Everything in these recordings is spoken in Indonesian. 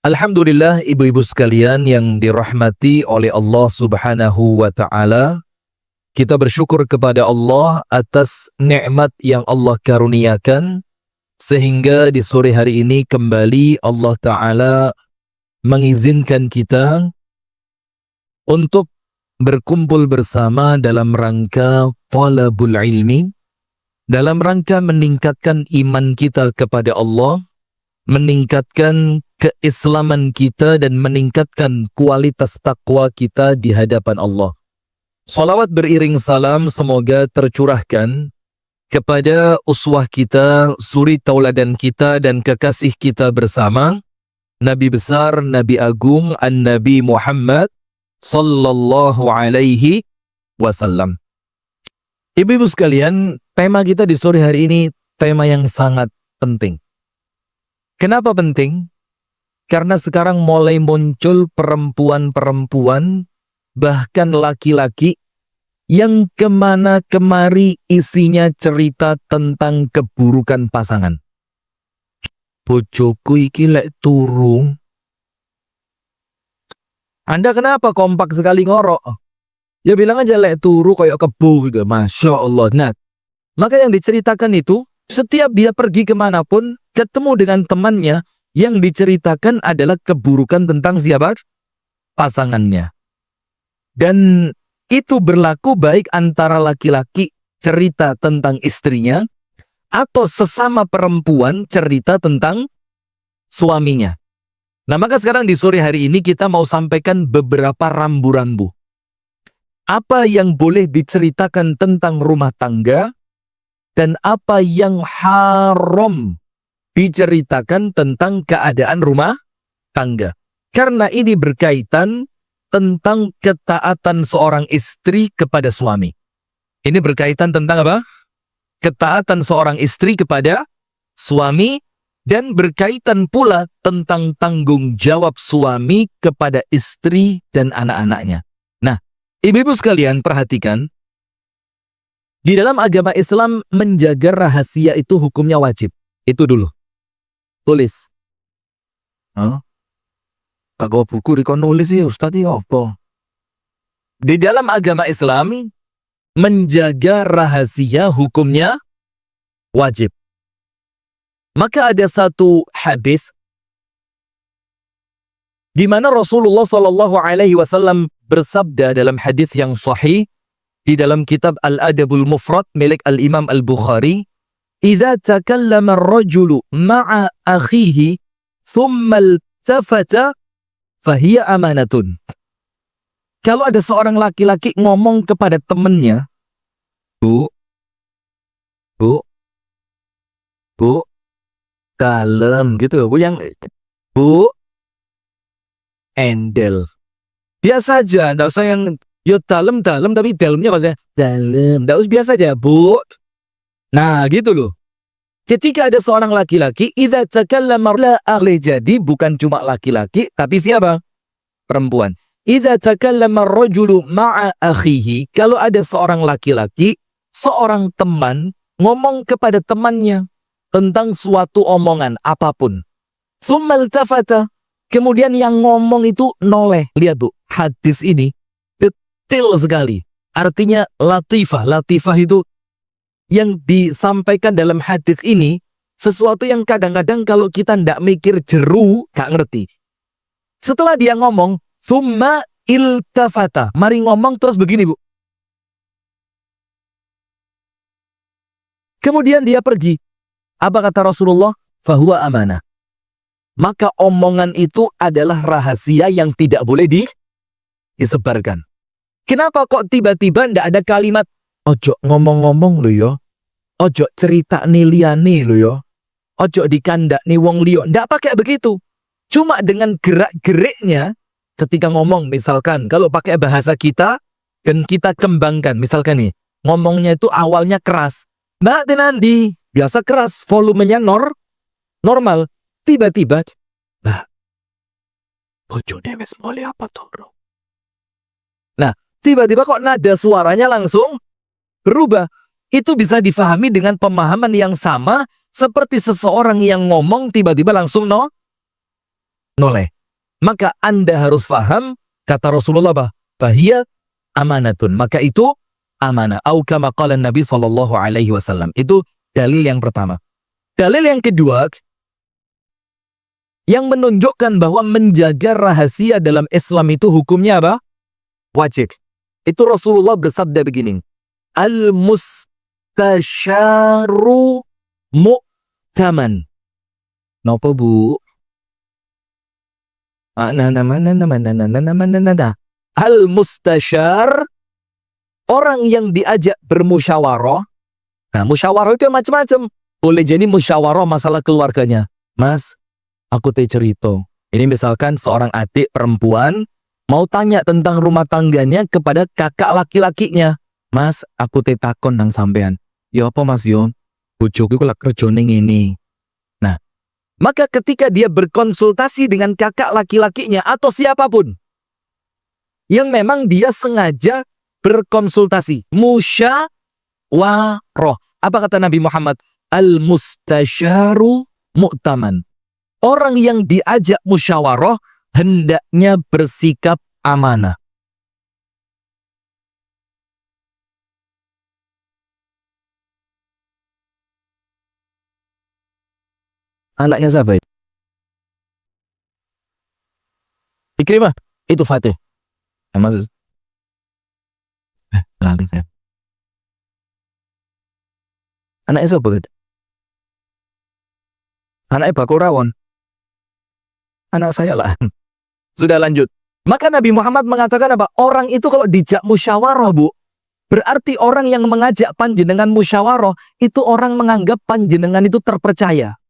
Alhamdulillah, ibu-ibu sekalian yang dirahmati oleh Allah Subhanahu wa Ta'ala, kita bersyukur kepada Allah atas nikmat yang Allah karuniakan, sehingga di sore hari ini kembali Allah Ta'ala mengizinkan kita untuk berkumpul bersama dalam rangka talabul ilmi, dalam rangka meningkatkan iman kita kepada Allah, meningkatkan keislaman kita dan meningkatkan kualitas takwa kita di hadapan Allah. Salawat beriring salam semoga tercurahkan kepada uswah kita, suri tauladan kita dan kekasih kita bersama, Nabi besar, Nabi agung, An-Nabi Muhammad sallallahu alaihi wasallam. Ibu-ibu sekalian, tema kita di sore hari ini tema yang sangat penting. Kenapa penting? Karena sekarang mulai muncul perempuan-perempuan, bahkan laki-laki, yang kemana kemari isinya cerita tentang keburukan pasangan. Bojoku iki lek turu. Anda kenapa kompak sekali ngorok? Ya bilang aja lek turu koyok kebu gitu. Masya Allah. Nah, maka yang diceritakan itu, setiap dia pergi kemanapun, ketemu dengan temannya, yang diceritakan adalah keburukan tentang siapa? Pasangannya. Dan itu berlaku baik antara laki-laki cerita tentang istrinya, atau sesama perempuan cerita tentang suaminya. Nah, maka sekarang di sore hari ini kita mau sampaikan beberapa rambu-rambu. Apa yang boleh diceritakan tentang rumah tangga, dan apa yang haram diceritakan tentang keadaan rumah tangga. Karena ini berkaitan tentang ketaatan seorang istri kepada suami. Ini berkaitan tentang apa? Ketaatan seorang istri kepada suami, dan berkaitan pula tentang tanggung jawab suami kepada istri dan anak-anaknya. Nah, ibu-ibu sekalian perhatikan, di dalam agama Islam menjaga rahasia itu hukumnya wajib. Itu dulu. Tulis. Kagak buku dikon nulis ya Ustaz ya apa? Di dalam agama Islam menjaga rahasia hukumnya wajib. Maka ada satu hadis di mana Rasulullah Shallallahu Alaihi Wasallam bersabda dalam hadis yang sahih di dalam kitab Al-Adabul Mufrad milik Al-Imam Al-Bukhari, "Idza takallama ar-rajulu ma'a akhihi thumma iltafata fahiya amanatun." Kalau ada seorang laki-laki ngomong kepada temannya, Bu, dalam gitu, Bu, yang Bu, endel. Biasa aja, enggak usah yang yo dalam tapi dalamnya kok saya dalam. Enggak usah, biasa aja, Bu. Nah, gitu loh. Ketika ada seorang laki-laki, idza takallama la ahli, jadi bukan cuma laki-laki, tapi siapa? Perempuan. Idza takallama ar-rajulu ma'a akhihi, kalau ada seorang laki-laki, seorang teman ngomong kepada temannya tentang suatu omongan apapun. Tsumma iltafata, kemudian yang ngomong itu noleh. Lihat Bu, hadis ini detail sekali. Artinya latifah. Latifah itu yang disampaikan dalam hadis ini sesuatu yang kadang-kadang kalau kita ndak mikir jeru, gak ngerti. Setelah dia ngomong, summa iltafata, mari ngomong terus begini Bu. Kemudian dia pergi. Apa kata Rasulullah? Fahuwa amanah. Maka omongan itu adalah rahasia yang tidak boleh disebarkan. Kenapa kok tiba-tiba ndak ada kalimat ojo ngomong-ngomong lo yo, ojo cerita nih liane lo yo, ojo dikandak nih wong liyo. Ndak pakai begitu. Cuma dengan gerak-geriknya ketika ngomong, misalkan kalau pakai bahasa kita dan kita kembangkan, misalkan nih ngomongnya itu awalnya keras, Mbak Tenandi biasa keras, volumenya normal, tiba-tiba Mbak bojone wis mulai apa toro. Nah, tiba-tiba kok nada suaranya langsung berubah. Itu bisa difahami dengan pemahaman yang sama seperti seseorang yang ngomong tiba-tiba langsung noleh. Maka Anda harus paham, kata Rasulullah bahia amanatun. Maka itu amanah. Au kama qala Nabi sallallahu alaihi wasallam. Itu dalil yang pertama. Dalil yang kedua yang menunjukkan bahwa menjaga rahasia dalam Islam itu hukumnya apa? Wajib. Itu Rasulullah bersabda begini. Al-mustasyaru mu'taman. Napa Bu? Al-mustasyar, orang yang diajak bermusyawarah. Nah, musyawarah itu macam-macam. Boleh jadi musyawarah masalah keluarganya. Mas, aku cerita. Ini misalkan seorang adik perempuan mau tanya tentang rumah tangganya kepada kakak laki-lakinya. Mas, aku takon nang sampean. Ya apa Mas Yon? Bojoku lak kerja ning ini. Nah, maka ketika dia berkonsultasi dengan kakak laki-lakinya atau siapapun yang memang dia sengaja berkonsultasi, musyawarah. Apa kata Nabi Muhammad? Al-mustasyaru mu'taman. Orang yang diajak musyawarah hendaknya bersikap amanah. Anaknya siapa itu? Ikrimah. Itu Fatih. Maksud. Lali saya. Anaknya siapa itu? Anaknya Bakorawon. Anak saya lah. Sudah lanjut. Maka Nabi Muhammad mengatakan apa? Orang itu kalau dijak musyawarah, Bu, berarti orang yang mengajak panjenengan musyawarah, itu orang menganggap panjenengan itu terpercaya.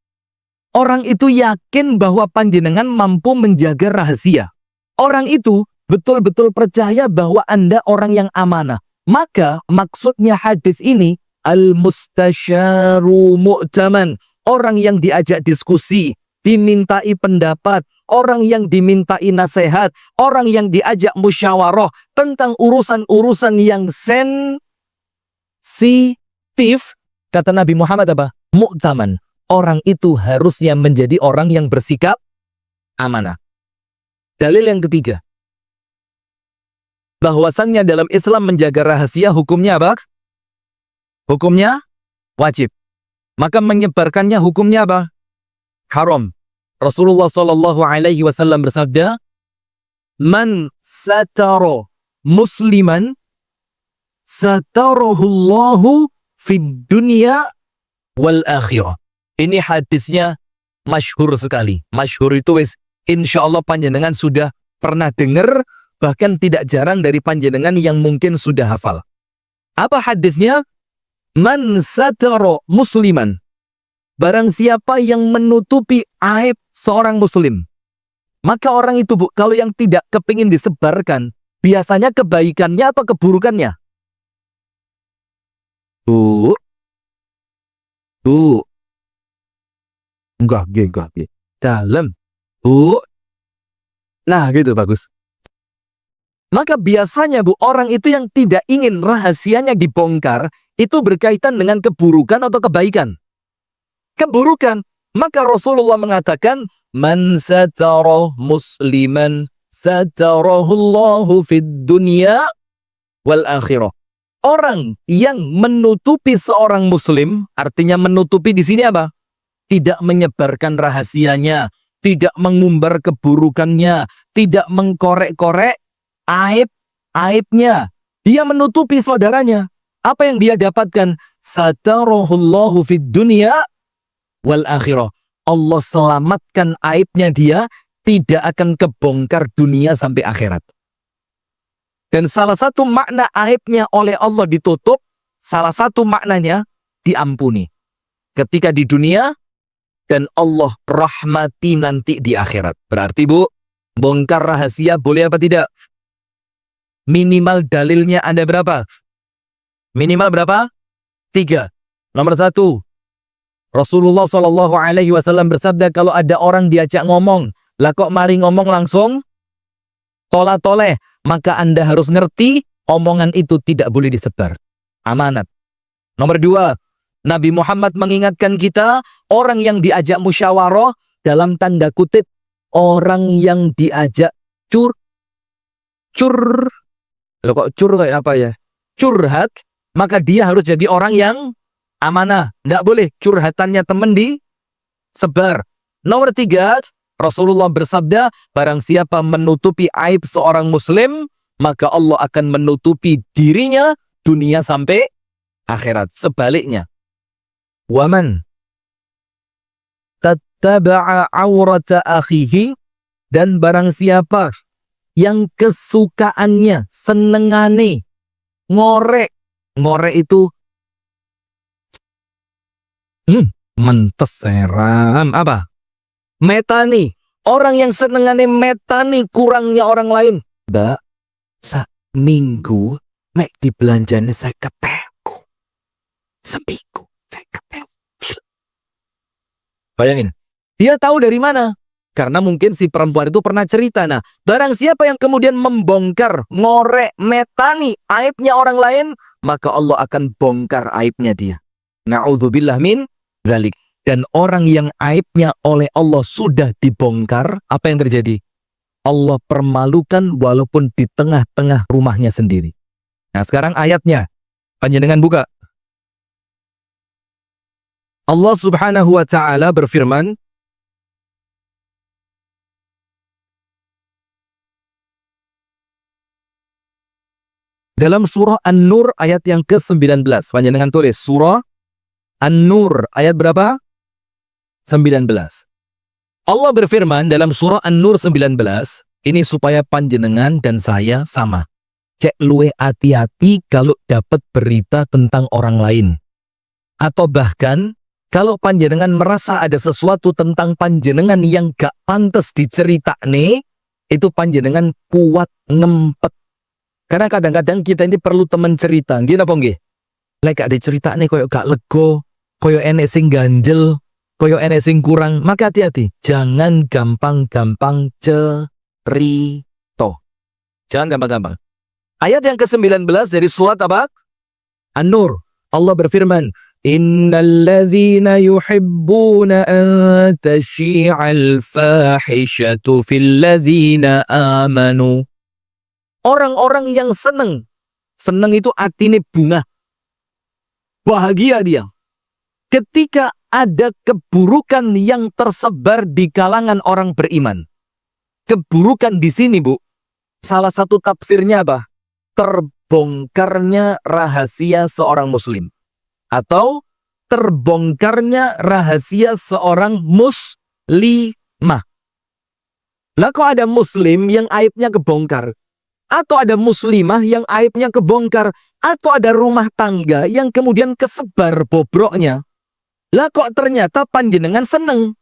Orang itu yakin bahwa panjenengan mampu menjaga rahasia. Orang itu betul-betul percaya bahwa Anda orang yang amanah. Maka maksudnya hadis ini, al-mustasyaru mu'taman. Orang yang diajak diskusi, dimintai pendapat, orang yang dimintai nasihat, orang yang diajak musyawarah tentang urusan-urusan yang sensitif, kata Nabi Muhammad apa? Mu'taman. Orang itu harusnya menjadi orang yang bersikap amanah. Dalil yang ketiga, bahwasannya dalam Islam menjaga rahasia hukumnya apa? Hukumnya wajib. Maka menyebarkannya hukumnya apa? Haram. Rasulullah sallallahu alaihi wasallam bersabda, "Man satara musliman satarahullahu fid dunya wal akhirah." Ini hadisnya masyhur sekali. Masyhur itu insyaallah panjenengan sudah pernah dengar, bahkan tidak jarang dari panjenengan yang mungkin sudah hafal. Apa hadisnya? Man satara musliman. Barang siapa yang menutupi aib seorang muslim, maka orang itu, Bu, kalau yang tidak kepingin disebarkan, biasanya kebaikannya atau keburukannya? Bu. Enggak. Dalam. Bu. Nah, gitu bagus. Maka biasanya, Bu, orang itu yang tidak ingin rahasianya dibongkar, itu berkaitan dengan keburukan atau kebaikan. Keburukan. Maka Rasulullah mengatakan, man satara musliman satarahullahu fid dunya wal akhirah. Orang yang menutupi seorang muslim, artinya menutupi di sini apa? Tidak menyebarkan rahasianya, tidak mengumbar keburukannya, tidak mengkorek-korek aibnya. Dia menutupi saudaranya. Apa yang dia dapatkan? Satarahullahu fid dunya wal akhirah. Allah selamatkan aibnya dia, tidak akan kebongkar dunia sampai akhirat. Dan salah satu makna aibnya oleh Allah ditutup, salah satu maknanya diampuni. Ketika di dunia, dan Allah rahmati nanti di akhirat. Berarti, Bu, bongkar rahasia boleh apa tidak? Minimal dalilnya ada berapa? Minimal berapa? 3. Nomor 1. Rasulullah Shallallahu Alaihi Wasallam bersabda, kalau ada orang diajak ngomong, lah kok mari ngomong langsung toleh, maka Anda harus ngerti omongan itu tidak boleh disebar. Amanat. Nomor 2, Nabi Muhammad mengingatkan kita, orang yang diajak musyawarah dalam tanda kutip orang yang diajak cur. Loh kok cur kayak apa ya? Curhat, maka dia harus jadi orang yang amanah. Nggak boleh curhatannya temen disebar. Nomor 3, Rasulullah bersabda, barang siapa menutupi aib seorang muslim, maka Allah akan menutupi dirinya dunia sampai akhirat. Sebaliknya, waman tattaba'a aurata akhihi, dan barang siapa yang kesukaannya, senengane ngorek itu mentes seram apa? Metani. Orang yang senengane metani kurangnya orang lain. Mbak, minggu mek di belanjane saya ketemu. Seminggu saya ketemu. Bayangin. Dia tahu dari mana? Karena mungkin si perempuan itu pernah cerita. Nah, barang siapa yang kemudian membongkar, ngorek, metani aibnya orang lain, maka Allah akan bongkar aibnya dia. Na'udzubillah min dzalik. Dan orang yang aibnya oleh Allah sudah dibongkar, apa yang terjadi? Allah permalukan walaupun di tengah-tengah rumahnya sendiri. Nah, sekarang ayatnya. Panjenengan buka. Allah Subhanahu wa ta'ala berfirman, dalam surah An-Nur ayat yang ke-19. Panjenengan tulis surah An-Nur ayat berapa? 19. Allah berfirman dalam surah An-Nur 19, ini supaya panjenengan dan saya sama. Cek luwe hati-hati kalau dapat berita tentang orang lain. Atau bahkan kalau panjenengan merasa ada sesuatu tentang panjenengan yang gak pantas diceritane, itu panjenengan kuat ngempet. Karena kadang-kadang kita ini perlu teman cerita. Gini apa nggih? Lek gak diceritane koyo gak lego, koyo enek sing ganjel, koyo enek sing kurang, maka hati-hati. Jangan gampang-gampang cerito. Jangan gampang-gampang. Ayat yang ke-19 dari surat apa? An-Nur. Allah berfirman, Innal ladzina yuhibbuna an tashi'al fahishatu fil ladzina amanu. Orang-orang yang seneng. Seneng itu atine bunga. Bahagia dia. Ketika ada keburukan yang tersebar di kalangan orang beriman. Keburukan di sini, Bu. Salah satu tafsirnya apa? Terbongkarnya rahasia seorang muslim. Atau terbongkarnya rahasia seorang muslimah. Lah kok ada muslim yang aibnya kebongkar? Atau ada muslimah yang aibnya kebongkar? Atau ada rumah tangga yang kemudian kesebar bobroknya? Lah kok ternyata panjenengan seneng?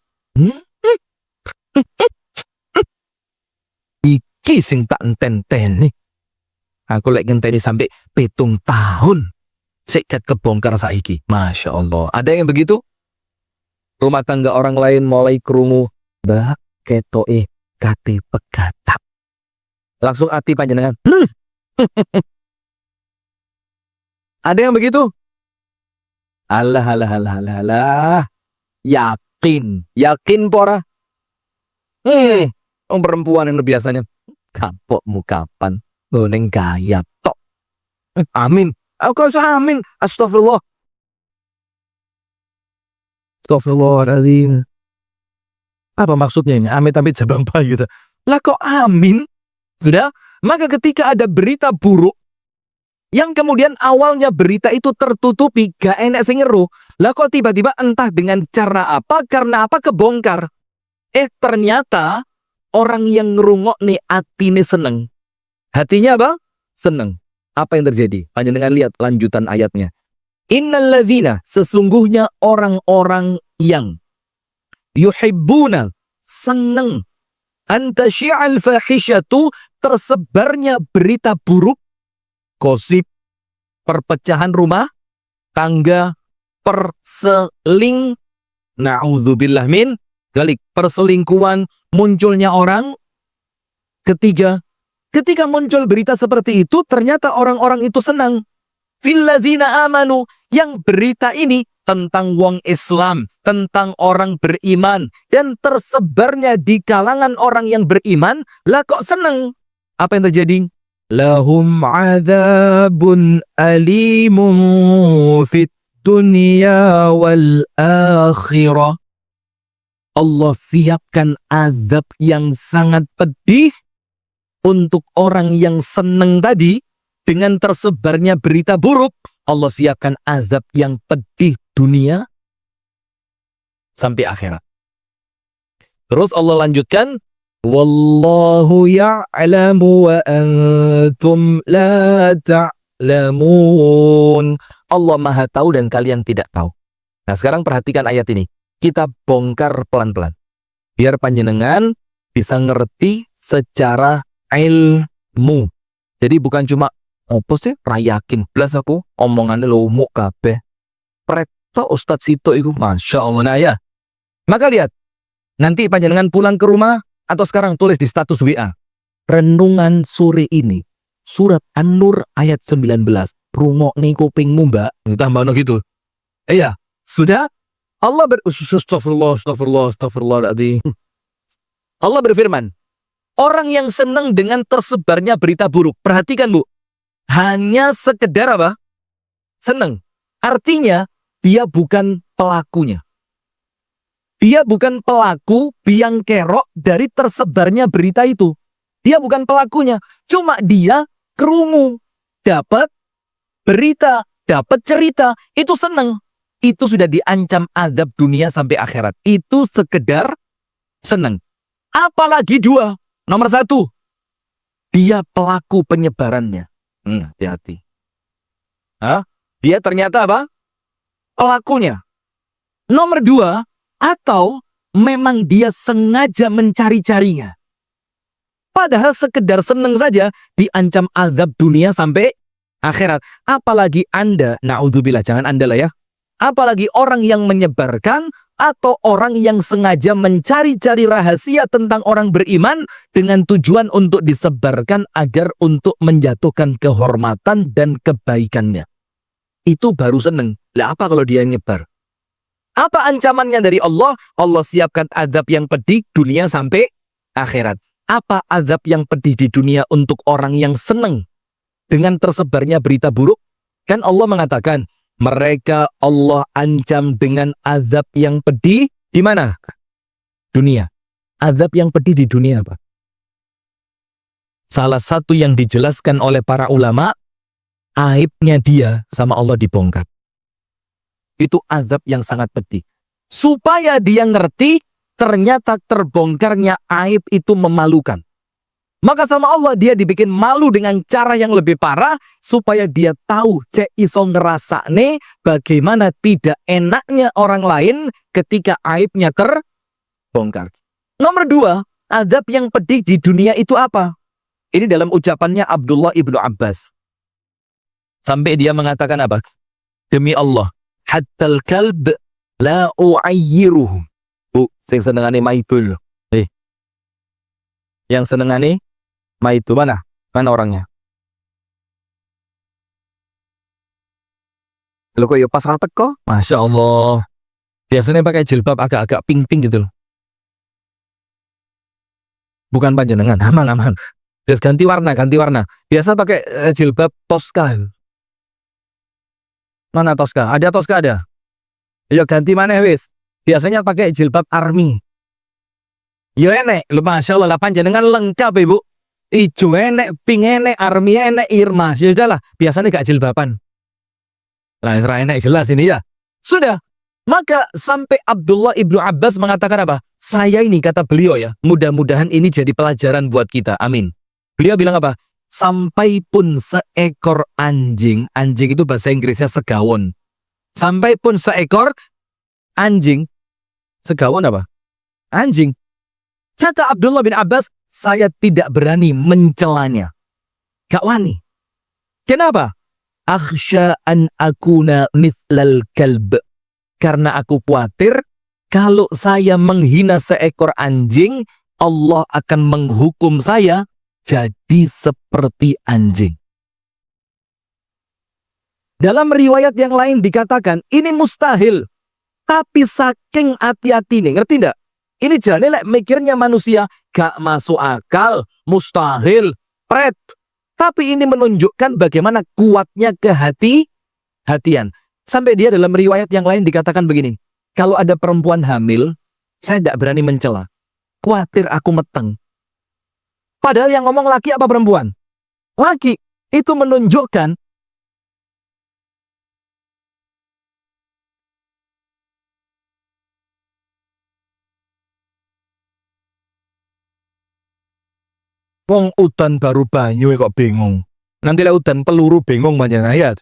Iki sing tak enten-enten nih. Aku lek ngenteni sampai 7 tahun. Sikat kebongkar saiki. Masya Allah. Ada yang begitu? Rumah tangga orang lain mulai krungu. Mbak, ketoke kate pegatap. Langsung hati panjenengan. Ada yang begitu? Alah. Yakin pora? Perempuan yang biasanya kapokmu kapan? Goneng gaya tok. Amin. Aku usah amin. Astagfirullah. Astagfirullahaladzim. Apa maksudnya ini? Amit-amit jabang bayi gitu. Lah kok amin? Sudah? Maka ketika ada berita buruk, yang kemudian awalnya berita itu tertutupi, gak enak sing ngeruh. Lah kok tiba-tiba entah dengan cara apa, karena apa kebongkar. Ternyata orang yang ngerungok nih atine seneng. Hatinya apa? Seneng. Apa yang terjadi? Panjenengan lihat lanjutan ayatnya. Innalladzina, sesungguhnya orang-orang yang yuhibbuna, seneng, antasyi'al fahishatu, tersebarnya berita buruk, gosip, perpecahan rumah tangga, na'udzubillah min dzalik, perselingkuhan, munculnya orang. Ketika muncul berita seperti itu, ternyata orang-orang itu senang. Fil ladzina amanu, yang berita ini tentang wong Islam, tentang orang beriman, dan tersebarnya di kalangan orang yang beriman, lah kok seneng? Apa yang terjadi? Lahum adzabun alimun fit dunya wal akhirah. Allah siapkan azab yang sangat pedih untuk orang yang seneng tadi. Dengan tersebarnya berita buruk, Allah siapkan azab yang pedih dunia sampai akhirat. Terus Allah lanjutkan, wallahu ya'lamu wa antum la ta'lamun. Allah Maha tahu dan kalian tidak tahu. Nah, sekarang perhatikan ayat ini. Kita bongkar pelan-pelan. Biar panjenengan bisa ngerti secara ilmu. Jadi bukan cuma apa sih rayakin blas aku omongannya lo mau kabeh. Preto Ustadz Sito itu Masya Allah. Nah ya, maka lihat nanti panjenengan pulang ke rumah atau sekarang tulis di status WA renungan sore ini surat An-Nur ayat 19. Rungokne kupingmu mbak, tambah gitu. Iya, sudah. Allah astagfirullah. Allah berfirman, orang yang senang dengan tersebarnya berita buruk, perhatikan Bu, hanya sekedar apa? Senang. Artinya dia bukan pelakunya. Dia bukan pelaku biang kerok dari tersebarnya berita itu. Dia bukan pelakunya. Cuma dia kerungu. Dapat berita, dapat cerita. Itu senang. Itu sudah diancam azab dunia sampai akhirat. Itu sekedar senang. Apalagi dua. Nomor satu, dia pelaku penyebarannya. Hati-hati. Dia ternyata apa? Pelakunya. Nomor dua, atau memang dia sengaja mencari-carinya. Padahal sekedar senang saja diancam azab dunia sampai akhirat. Apalagi Anda, na'udzubillah, jangan Anda lah ya. Apalagi orang yang menyebarkan atau orang yang sengaja mencari-cari rahasia tentang orang beriman dengan tujuan untuk disebarkan agar untuk menjatuhkan kehormatan dan kebaikannya. Itu baru seneng. Lah apa kalau dia nyebar? Apa ancamannya dari Allah? Allah siapkan azab yang pedih dunia sampai akhirat. Apa azab yang pedih di dunia untuk orang yang seneng dengan tersebarnya berita buruk? Kan Allah mengatakan, mereka Allah ancam dengan azab yang pedih di mana? Dunia. Azab yang pedih di dunia apa? Salah satu yang dijelaskan oleh para ulama, aibnya dia sama Allah dibongkar. Itu azab yang sangat pedih. Supaya dia ngerti, ternyata terbongkarnya aib itu memalukan. Maka sama Allah dia dibikin malu dengan cara yang lebih parah supaya dia tahu cek iso ngerasane bagaimana tidak enaknya orang lain ketika aibnya terbongkar. Nomor dua, azab yang pedih di dunia itu apa? Ini dalam ucapannya Abdullah ibnu Abbas. Sampai dia mengatakan apa? Demi Allah, hattal kalb la u'ayyiruhu. Sing senengane maidul. Yang senengane itu mana? Mana orangnya? Lo kok ya pas ratek kok? Masya Allah. Biasanya pakai jilbab agak-agak pink-pink gitu loh. Bukan panjenengan, aman-aman. Terus ganti warna. Biasa pakai jilbab Tosca. Mana Tosca? Ada Tosca ada? Ya ganti mana wis? Biasanya pakai jilbab army. Ya enek, lu Masya Allah, panjenengan lengkap ibu. Ijo enek, pink enek, army enek, Irma. Ya sudahlah, biasanya gak jilbaban. Lah enek jelas ini ya. Sudah. Maka sampai Abdullah ibnu Abbas mengatakan apa? Saya ini, kata beliau ya, mudah-mudahan ini jadi pelajaran buat kita. Amin. Beliau bilang apa? Sampai pun seekor anjing itu bahasa Inggrisnya segawon. Sampai pun seekor anjing, segawon apa? Anjing. Kata Abdullah bin Abbas, saya tidak berani mencelanya. Gak wani. Kenapa? Akhsha an akuna mithlal kalb. Karena aku khawatir kalau saya menghina seekor anjing, Allah akan menghukum saya jadi seperti anjing. Dalam riwayat yang lain dikatakan ini mustahil. Tapi saking hati-hati nih, ngerti ndak? Ini jane lek mikirnya manusia gak masuk akal, mustahil, pret. Tapi ini menunjukkan bagaimana kuatnya kehati-hatian. Sampai dia dalam riwayat yang lain dikatakan begini, kalau ada perempuan hamil, saya tidak berani mencela. Khawatir aku meteng. Padahal yang ngomong laki apa perempuan? Laki. Itu menunjukkan wong udan baru banyu kok bingung. Nanti lah udan peluru bingung banyak ayat.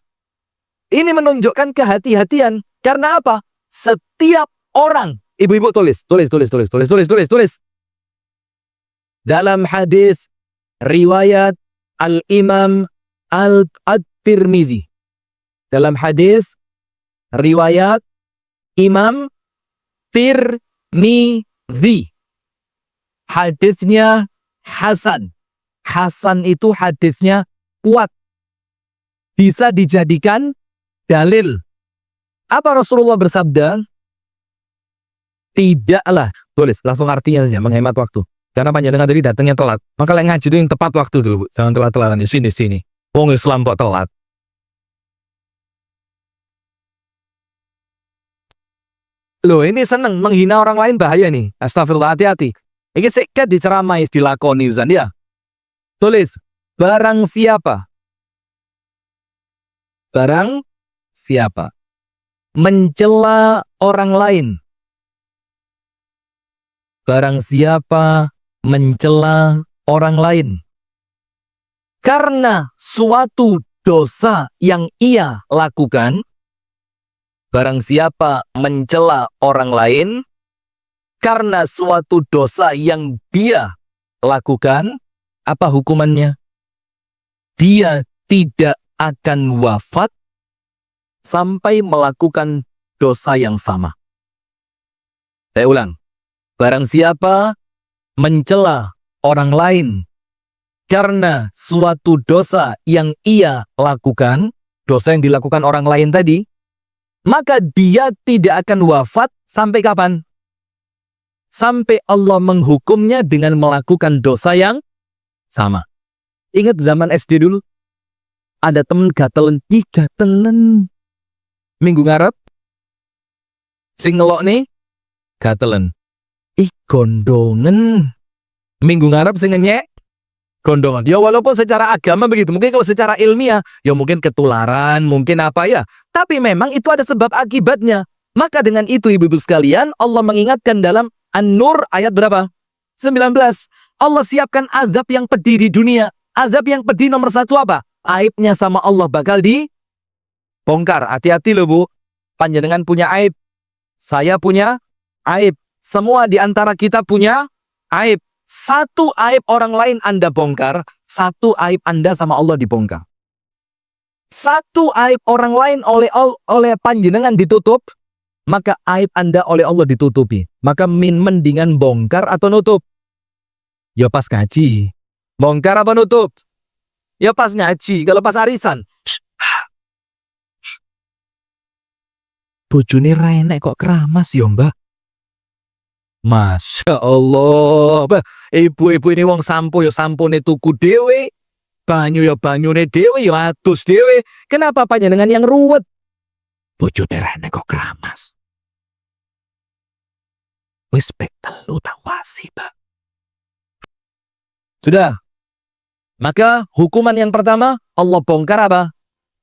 Ini menunjukkan kehati-hatian. Karena apa? Setiap orang, ibu-ibu tulis. Dalam hadis riwayat Al-Imam Al-Tirmidzi. Dalam hadis riwayat Imam Tirmidzi. Hadisnya Hasan. Hasan itu hadisnya kuat. Bisa dijadikan dalil. Apa Rasulullah bersabda? Tidaklah. Tulis, langsung artinya saja, menghemat waktu. Karena panjenengan tadi datangnya telat. Maka yang ngaji itu yang tepat waktu dulu, Bu. Jangan telat-telatan di sini. Wong Islam kok telat. Loh, ini seneng menghina orang lain bahaya nih. Astagfirullah, hati-hati. Ini sekat diceramai, dilakoni Uzan ya. Tulis, barang siapa mencela orang lain. Barang siapa mencela orang lain karena suatu dosa yang ia lakukan. Barang siapa mencela orang lain karena suatu dosa yang dia lakukan, apa hukumannya? Dia tidak akan wafat sampai melakukan dosa yang sama. Saya ulang. Barang siapa mencela orang lain karena suatu dosa yang ia lakukan, dosa yang dilakukan orang lain tadi, maka dia tidak akan wafat sampai kapan? Sampai Allah menghukumnya dengan melakukan dosa yang sama. Ingat zaman SD dulu? Ada temen gatelen. Ih gatelen. Minggu ngarep. Sing ngelok nih. Gatelen. Ih gondongan. Minggu ngarep sing ngenyek. Gondongan. Ya walaupun secara agama begitu. Mungkin kalau secara ilmiah. Ya mungkin ketularan. Mungkin apa ya. Tapi memang itu ada sebab akibatnya. Maka dengan itu ibu-ibu sekalian. Allah mengingatkan dalam An-Nur ayat berapa? 19. Allah siapkan azab yang pedih di dunia. Azab yang pedih nomor satu apa? Aibnya sama Allah bakal dibongkar. Hati-hati loh Bu. Panjenengan punya aib. Saya punya aib. Semua di antara kita punya aib. Satu aib orang lain Anda bongkar. Satu aib Anda sama Allah dibongkar. Satu aib orang lain oleh panjenengan ditutup. Maka aib Anda oleh Allah ditutupi. Maka mendingan bongkar atau nutup? Ya pas ngaji. Bongkar apa nutup? Ya pas ngaji. Kalau pas arisan. Bojone renek kok keramas ya Mbak. Masya Allah. Ibu-ibu ini wong sampo ya sampone tuku dewe. Banyu ya banyune dewe ya atus dewe. Kenapa panjenengan yang ruwet? Bojone renek kok keramas. Wis pek telu tak wasi, Pak. Sudah. Maka hukuman yang pertama Allah bongkar apa?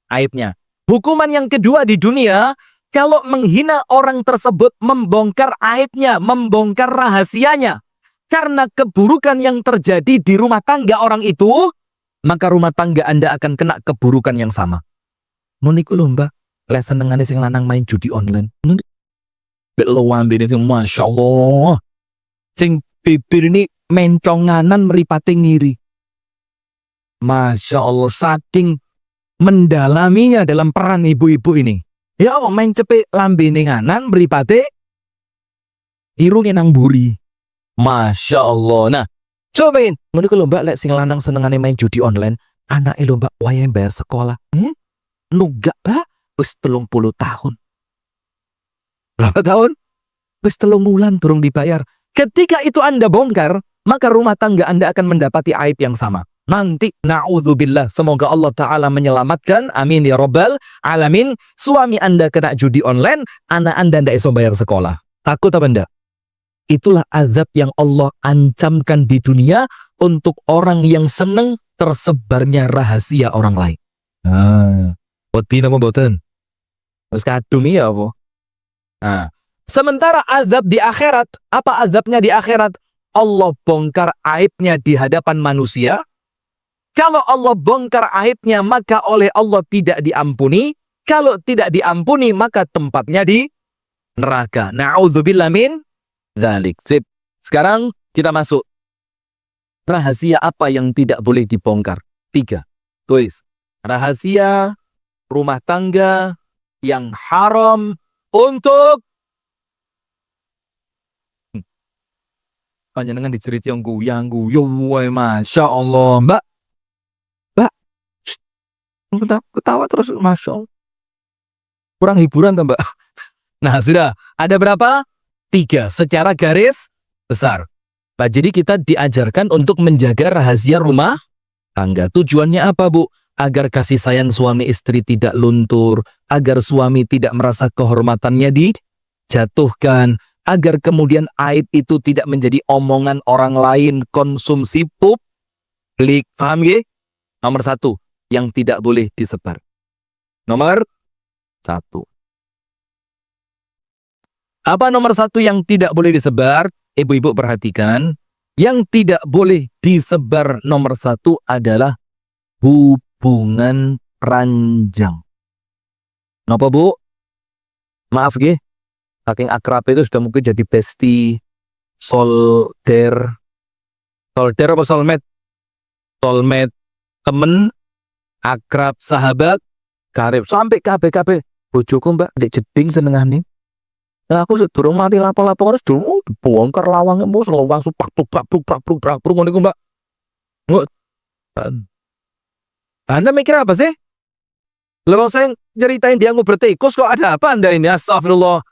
Aibnya. Hukuman yang kedua di dunia, kalau menghina orang tersebut, membongkar aibnya, membongkar rahasianya. Karena keburukan yang terjadi di rumah tangga orang itu, maka rumah tangga Anda akan kena keburukan yang sama. Nuniku lho Mbak, lek senengane sing lanang main judi online. Beluan ini sing Masya Allah. Sing bibir ini menconganan meripate ngiri. Masya Allah, saking mendalaminya dalam peran ibu-ibu ini. Ya Allah, main cepet lambene nganan meripate irunge nang buri. Masya Allah. Nah, cobain. Ngono ku lho Mbak, lek sing lanang senengane main judi online, anake lho Mbak wayahe bayar sekolah. nunggak Mbak, wis 30 tahun. Berapa tahun? Wis 3 bulan durung dibayar. Ketika itu Anda bongkar, maka rumah tangga Anda akan mendapati aib yang sama. Nanti, na'udzubillah, semoga Allah Ta'ala menyelamatkan, amin ya Rabbal alamin, suami Anda kena judi online, anak Anda tidak bisa bayar sekolah. Takut apa enggak? Itulah azab yang Allah ancamkan di dunia untuk orang yang senang tersebarnya rahasia orang lain. Wedi nama boten. Terus kadung ya apa? Nah, sementara azab di akhirat, apa azabnya di akhirat? Allah bongkar aibnya di hadapan manusia. Kalau Allah bongkar aibnya, maka oleh Allah tidak diampuni. Kalau tidak diampuni, maka tempatnya di neraka. Na'udzubillah min dzalik. Sip. Sekarang kita masuk. Rahasia apa yang tidak boleh dibongkar? 3. Tulis. Rahasia rumah tangga yang haram untuk panjenengan dicerita yang guyu, masya Allah, Mbak. Ketawa terus, masya Allah. Kurang hiburan, Mbak. Nah, sudah. Ada berapa? 3 secara garis besar. Nah, jadi kita diajarkan untuk menjaga rahasia rumah tangga. Tujuannya apa, Bu? Agar kasih sayang suami istri tidak luntur, agar suami tidak merasa kehormatannya dijatuhkan, agar kemudian aib itu tidak menjadi omongan orang lain, konsumsi publik. Paham ya? Nomor 1 yang tidak boleh disebar. Nomor 1. Apa nomor 1 yang tidak boleh disebar? Ibu-ibu perhatikan. Yang tidak boleh disebar nomor 1 adalah hubungan ranjang. Kenapa, Bu? Maaf nggih. Saking akrab itu sudah mungkin jadi bestie, solder apa soulmate? Soulmate, temen, akrab, sahabat, karib, sampai KB. Bojoku Mbak, dek jeding senengane. Nah, aku sedurung mati lapo-lapo harus dulu bongkar lawangnya bos, lawang supak ngono iku Mbak. Nggak. Anda mikir apa sih? Lewat saya ceritain dia nguber tikus, kok ada apa Anda ini? Astagfirullah.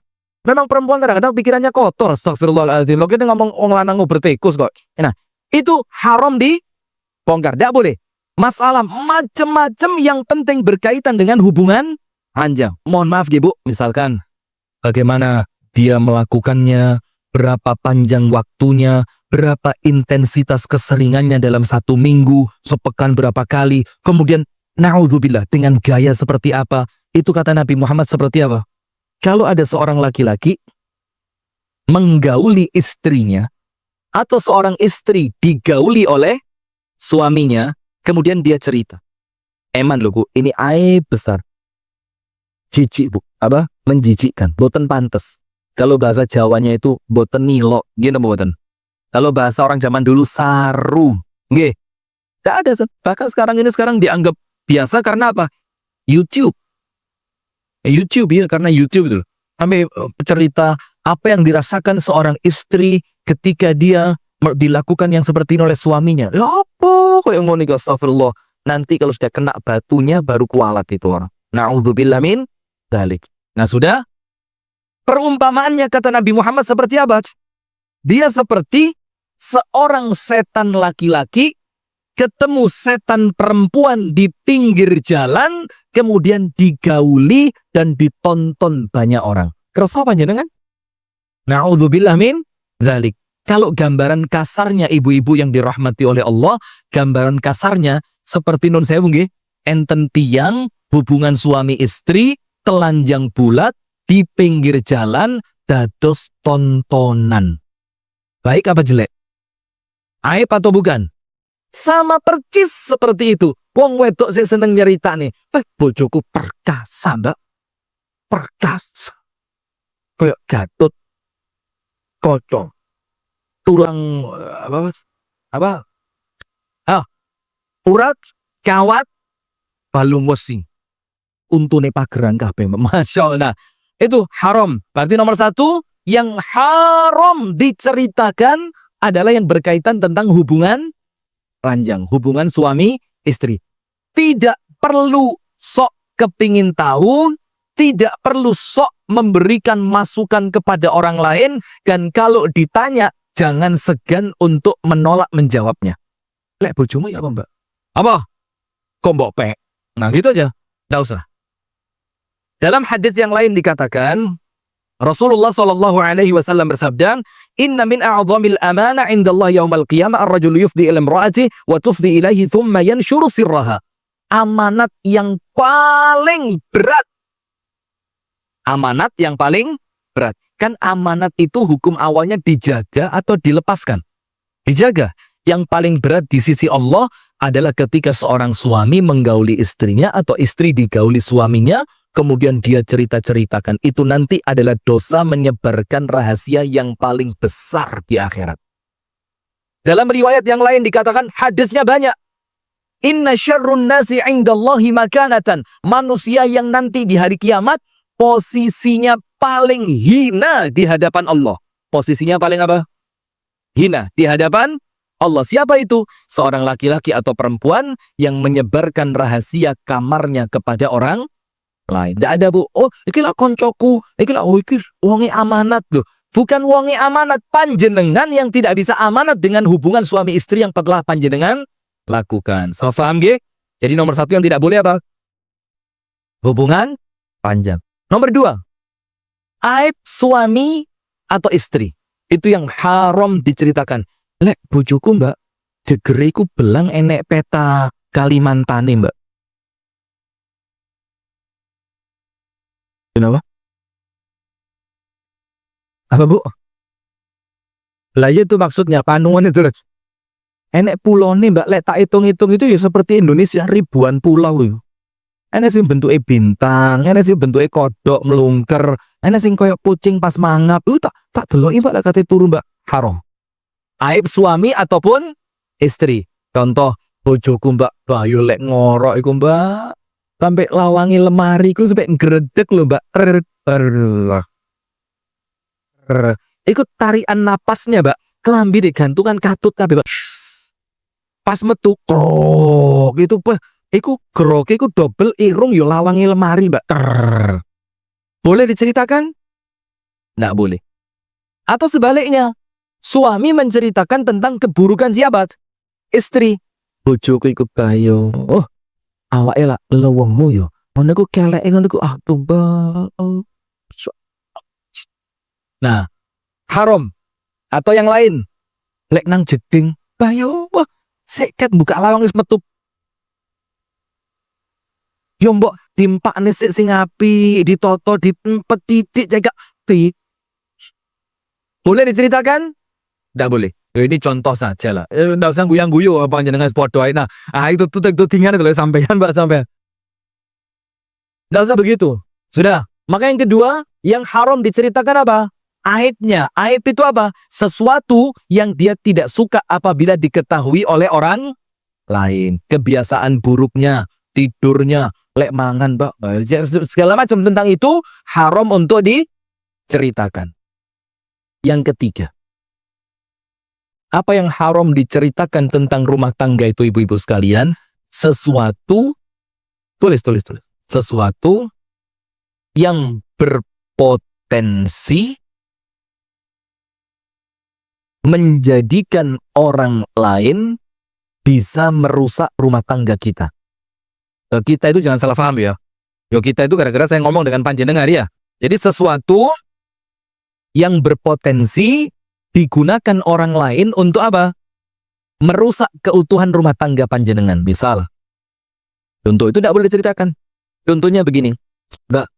Memang perempuan kadang-kadang pikirannya kotor. Astagfirullahaladzim. Lo kita ngomong lanang nguber tikus kok. Nah, itu haram dibongkar. Tidak boleh. Masalah macam-macam yang penting berkaitan dengan hubungan ranjang. Mohon maaf ya Bu, misalkan bagaimana dia melakukannya, berapa panjang waktunya, berapa intensitas keseringannya dalam 1 minggu, sepekan berapa kali, kemudian na'udzubillah dengan gaya seperti apa. Itu kata Nabi Muhammad seperti apa? Kalau ada seorang laki-laki menggauli istrinya, atau seorang istri digauli oleh suaminya, kemudian dia cerita, eman loh Bu, ini aib besar. Jijik Bu, apa? Menjijikkan, boten pantes. Kalau bahasa Jawanya itu boten nilo, gini boten. Kalau bahasa orang zaman dulu saru, nggih. Tidak ada, bahkan sekarang dianggap biasa karena apa? YouTube ya, karena YouTube itu. Sampai cerita apa yang dirasakan seorang istri ketika dia dilakukan yang seperti ini oleh suaminya. Ya apa? Kayak ngono iki, astagfirullah. Nanti kalau sudah kena batunya baru kualat itu orang. Na'udzubillah min dzalik. Nah, sudah. Perumpamaannya kata Nabi Muhammad seperti apa? Dia seperti seorang setan laki-laki ketemu setan perempuan di pinggir jalan, kemudian digauli dan ditonton banyak orang. Kerasa apa jenengan? Na'udzubillah min dzalik. Kalau gambaran kasarnya ibu-ibu yang dirahmati oleh Allah, gambaran kasarnya seperti nun sewu nggih, enten tiang hubungan suami istri telanjang bulat di pinggir jalan dados tontonan. Baik apa jelek? Aib atau bukan? Sama percis seperti itu. Wong wedok sing seneng nyerita nih. Bojoku perkasa, Mbak. Perkasa. Kayak Gatot. Kocok. Tulang apa? Urat, kawat, balung wesi. Untune pageran kabeh. Masya Allah. Nah, itu haram. Berarti nomor 1 yang haram diceritakan adalah yang berkaitan tentang hubungan ranjang, hubungan suami istri. Tidak perlu sok kepingin tahu, tidak perlu sok memberikan masukan kepada orang lain, dan kalau ditanya, jangan segan untuk menolak menjawabnya. Lek bojomu ya apa mbak? Apa? Kok mbok pek? Nah gitu aja, nggak usah. Dalam hadis yang lain dikatakan, Rasulullah SAW bersabda, Inna min a'zamil amana indallah yaumal qiyamah ar-rajulu yufdi ila imra'ati wa tufdi ilaihi thumma yanshuru sirraha. Amanat yang paling berat. Amanat yang paling berat. Kan amanat itu hukum awalnya dijaga atau dilepaskan? Dijaga. Yang paling berat di sisi Allah adalah ketika seorang suami menggauli istrinya atau istri digauli suaminya, kemudian dia cerita-ceritakan. Itu nanti adalah dosa menyebarkan rahasia yang paling besar di akhirat. Dalam riwayat yang lain dikatakan, hadisnya banyak. Inna syarrun nasi indallahi makanatan. Manusia yang nanti di hari kiamat, posisinya paling hina di hadapan Allah. Posisinya paling apa? Hina di hadapan Allah. Siapa itu? Seorang laki-laki atau perempuan yang menyebarkan rahasia kamarnya kepada orang lain. Tidak ada bu, oh iki lah koncoku, iki lah wonge amanat loh. Bukan wonge amanat, panjenengan yang tidak bisa amanat dengan hubungan suami istri yang telah panjenengan lakukan. So, paham ge? Jadi nomor satu yang tidak boleh apa? Hubungan panjang. Nomor dua, aib suami atau istri. Itu yang haram diceritakan. Lek bojoku mbak, gegeriku belang enek peta Kalimantane mbak. Kenapa? Apa bu? Lah itu maksudnya panuan itu. Enek pulau nih mbak, lek tak hitung-hitung itu ya seperti Indonesia ribuan pulau itu. Enek sing bentuknya bintang, enek sing bentuknya kodok melungker, enek sing koyok kucing pas mangap. Tak deloki mbak lek kate turu mbak, haram. Aib suami ataupun istri. Contoh, bojoku mbak, ayo lek ngorok iku mbak, sampai lawangi lemari ku sampai ngredeg lho mbak. Ikut tarian napasnya mbak, kelambi digantungan katut kabeh mbak. Pas metu krok itu iku grok iku double irung yo lawangi lemari mbak. Boleh diceritakan? Nggak boleh. Atau sebaliknya, suami menceritakan tentang keburukan siapa? Istri. Bojoku iku bayo. Oh, awake lah lewengmu yo. Ngono ku keleke ngono ku mbak. Nah, haram. Atau yang lain. Lek nang jeding, bayo. Wah, seket buka lawang wis metu. Yo mbok timpakne sik sing api, ditoto, ditempet titik jaga ti. Boleh diceritakan? Tidak boleh. Ini contoh saja lah. Tidak usah guyang-guyu apa jenengan podo ae. Nah, itu tingan kalau sampean mbak sampean. Tidak usah begitu. Sudah. Maka yang kedua, yang haram diceritakan apa? Aibnya. Aib itu apa? Sesuatu yang dia tidak suka apabila diketahui oleh orang lain. Kebiasaan buruknya, tidurnya, lek mangan mbak, segala macam tentang itu haram untuk diceritakan. Yang ketiga, apa yang haram diceritakan tentang rumah tangga itu ibu-ibu sekalian? Sesuatu, tulis. Sesuatu yang berpotensi menjadikan orang lain bisa merusak rumah tangga kita. Kita itu jangan salah paham ya. Yo kita itu gara-gara saya ngomong dengan panjenengan ya. Jadi sesuatu yang berpotensi digunakan orang lain untuk apa? Merusak keutuhan rumah tangga panjenengan. Misal, contoh itu tidak boleh diceritakan. Contohnya begini, mbak,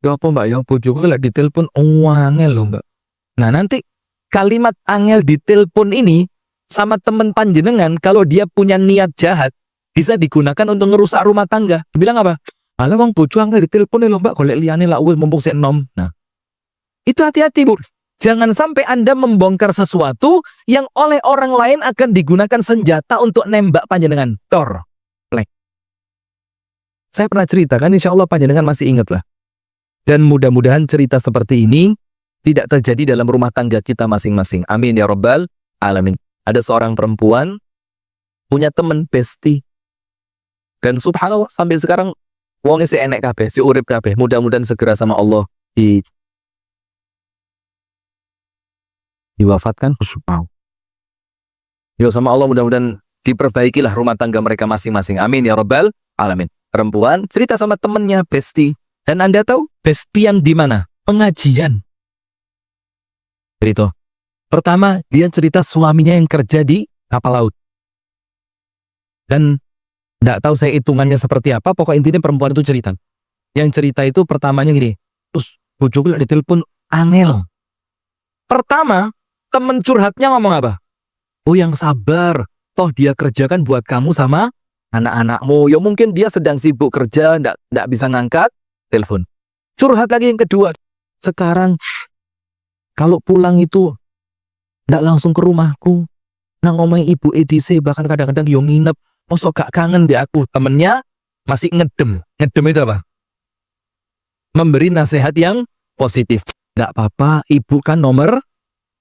ya apa mbak ya, bojoku lagi ditelepon angel loh mbak. Nah nanti kalimat angel ditelepon ini sama teman panjenengan, kalau dia punya niat jahat, bisa digunakan untuk ngerusak rumah tangga. Bilang apa? Alah bang bojo angel ditelepon lho mbak, golek liyane lak wis mumpung sik enom. Nah, itu hati-hati bu. Jangan sampai Anda membongkar sesuatu yang oleh orang lain akan digunakan senjata untuk nembak panjenengan. Tor. Plek. Saya pernah ceritakan, insya Allah panjenengan masih ingat lah. Dan mudah-mudahan cerita seperti ini tidak terjadi dalam rumah tangga kita masing-masing. Amin ya Rabbal Alamin. Ada seorang perempuan punya teman bestie. Dan subhanallah sampai sekarang Wongnya si enek kabeh, si urip kabeh. Mudah-mudahan segera sama Allah diwafatkan. Wow. Yo sama Allah mudah-mudahan diperbaikilah rumah tangga mereka masing-masing. Amin ya rabbal alamin. Perempuan cerita sama temennya, bestie. Dan Anda tahu bestian di mana? Pengajian. Cerita. Pertama, dia cerita suaminya yang kerja di kapal laut. Dan nggak tahu saya hitungannya seperti apa, pokok intinya perempuan itu cerita. Yang cerita itu pertamanya gini, terus bojoku lagi ditelepon angel. Pertama, temen curhatnya ngomong apa? Oh yang sabar, toh dia kerjakan buat kamu sama anak-anakmu. Ya mungkin dia sedang sibuk kerja, nggak bisa ngangkat telepon. Curhat lagi yang kedua, sekarang kalau pulang itu nggak langsung ke rumahku, nang omai ibu EDC, bahkan kadang-kadang yo nginep. Mosok gak kangen deh aku. Temennya masih ngedem. Ngedem itu apa? Memberi nasihat yang positif. Gak apa-apa, ibu kan nomor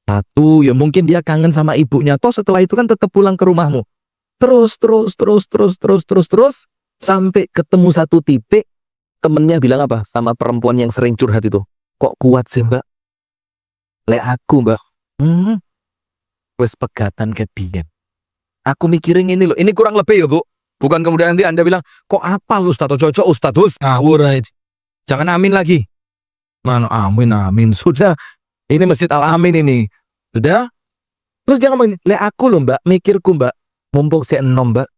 1. Ya mungkin dia kangen sama ibunya. Toh setelah itu kan tetap pulang ke rumahmu. Terus sampai ketemu satu titik. Temennya bilang apa? Sama perempuan yang sering curhat itu. Kok kuat sih mbak? Lek aku mbak. Wes pegatan kebiyen. Aku mikirin ini loh, ini kurang lebih ya bu. Bukan kemudian nanti Anda bilang, kok apa Ustadz, cocok Ustadz, ngawur aja. Jangan amin lagi. Mana amin. Sudah, ini Masjid Al-Amin ini. Sudah. Terus dia ngomong, le aku loh mbak, mikirku mbak. Mumpung si enom mbak.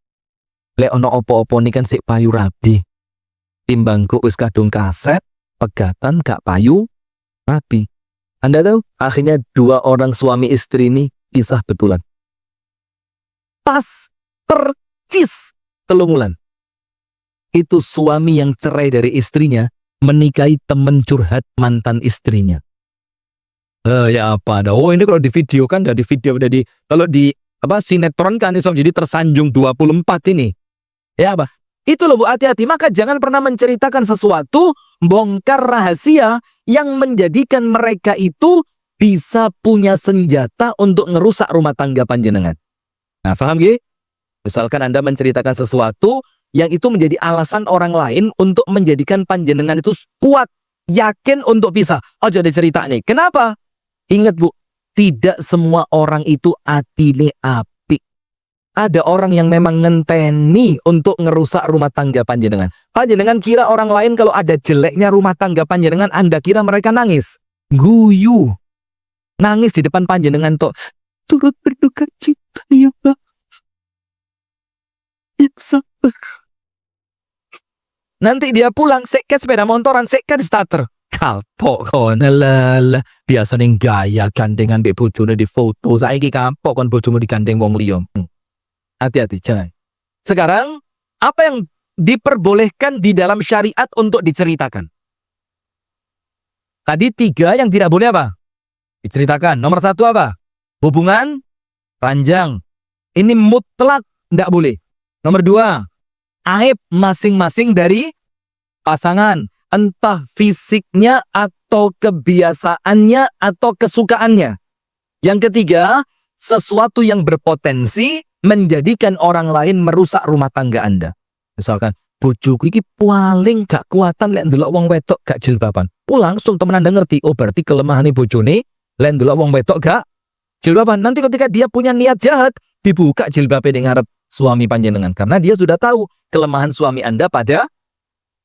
Le ono opo-opo ini kan si payu rabi. Timbangku wis kadung kaset, pegatan gak payu rabi. Anda tahu, akhirnya 2 orang suami istri ini pisah betulan. Pas percis 3 bulan. Itu suami yang cerai dari istrinya menikahi temen curhat mantan istrinya. Ya apa ada? Oh ini kalau di video kan udah di video udah di kalau di apa sinetron kan iso jadi tersanjung 24 ini. Ya apa? Itu loh bu, hati-hati. Maka jangan pernah menceritakan sesuatu, bongkar rahasia yang menjadikan mereka itu bisa punya senjata untuk ngerusak rumah tangga panjenengan. Nah, paham gak? Misalkan Anda menceritakan sesuatu yang itu menjadi alasan orang lain untuk menjadikan panjenengan itu kuat, yakin untuk bisa. Oh, jadi cerita nih. Kenapa? Ingat bu, tidak semua orang itu atine apik. Ada orang yang memang ngenteni untuk ngerusak rumah tangga panjenengan. Panjenengan kira orang lain kalau ada jeleknya rumah tangga panjenengan, Anda kira mereka nangis? Guyu. Nangis di depan panjenengan toh. Turut berduka cita ya Pak. Ya sabar. Nanti dia pulang, seket sepeda motoran, seket starter. Kalpok kon lala. Biasa ning gaya gandengan mbek bojone di foto. Saiki kapok kon bojomu digandeng wong liya. Hati-hati, jangan. Sekarang, apa yang diperbolehkan di dalam syariat untuk diceritakan? Tadi 3 yang tidak boleh apa? Diceritakan. Nomor 1 apa? Hubungan ranjang. Ini mutlak tidak boleh. Nomor 2, aib masing-masing dari pasangan. Entah fisiknya atau kebiasaannya atau kesukaannya. Yang ketiga, sesuatu yang berpotensi menjadikan orang lain merusak rumah tangga Anda. Misalkan, bojoku iki paling gak kuatan lek ndelok wong wedok gak jilbaban. Langsung temen Anda ngerti, oh berarti kelemahannya bojone lek ndelok wong wedok gak jilbaban. Nanti ketika dia punya niat jahat, dibuka jilbabnya di ngarep suami panjenengan. Karena dia sudah tahu kelemahan suami Anda pada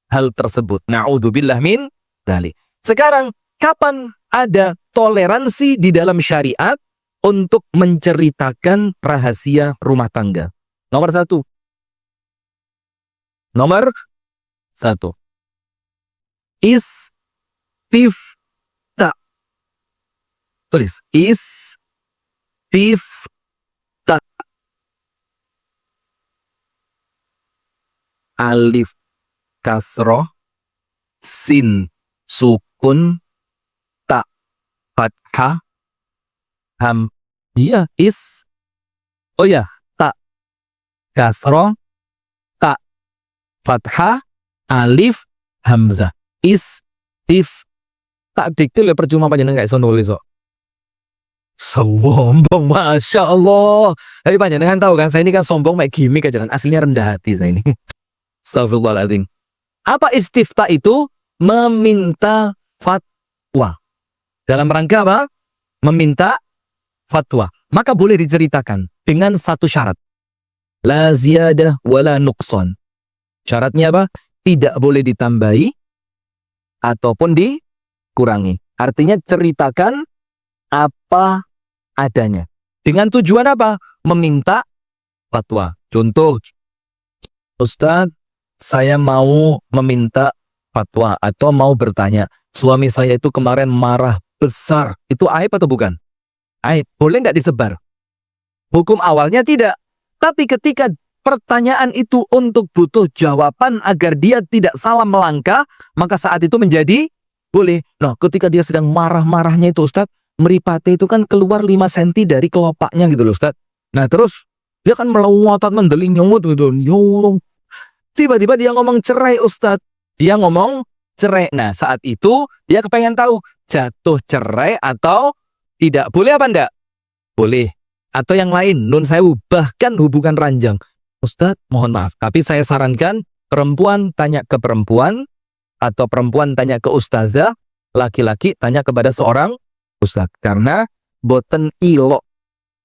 hal tersebut. Na'udzubillah min dzalik. Sekarang, kapan ada toleransi di dalam syariat untuk menceritakan rahasia rumah tangga? Nomor 1. Nomor 1. Istifta. Tulis. Istifta. Alif kasroh, sin sukun, ta fathah, ham. Iya, oh ya, ta kasroh, ta fathah, alif, hamzah. Tak diktil ya percuma panjenengan gak iso nulis kok. Sombong, Masya Allah. Tapi panjenengan tahu kan, saya ini kan sombong kayak gimmick aja kan. Aslinya rendah hati saya ini. Astagfirullahaladzim. Apa istifta itu? Meminta fatwa. Dalam rangka apa? Meminta fatwa. Maka boleh diceritakan dengan satu syarat. La ziyadah wala nuqsan. Syaratnya apa? Tidak boleh ditambahi ataupun dikurangi. Artinya ceritakan apa adanya. Dengan tujuan apa? Meminta fatwa. Contoh, Ustadz, saya mau meminta fatwa atau mau bertanya. Suami saya itu kemarin marah besar. Itu aib atau bukan? Aib. Boleh nggak disebar? Hukum awalnya tidak. Tapi ketika pertanyaan itu untuk butuh jawaban agar dia tidak salah melangkah, maka saat itu menjadi boleh. Nah, ketika dia sedang marah-marahnya itu Ustadz, meripate itu kan keluar 5 cm dari kelopaknya gitu loh Ustadz. Nah terus dia kan melotot mendeling nyomot gitu. Tiba-tiba dia ngomong cerai Ustadz. Dia ngomong cerai. Nah saat itu dia kepengen tahu jatuh cerai atau tidak. Boleh apa enggak? Boleh. Atau yang lain, nun sewu, bahkan hubungan ranjang. Ustadz, mohon maaf, tapi saya sarankan perempuan tanya ke perempuan, atau perempuan tanya ke ustazah, laki-laki tanya kepada seorang ustadz. Karena boten ilok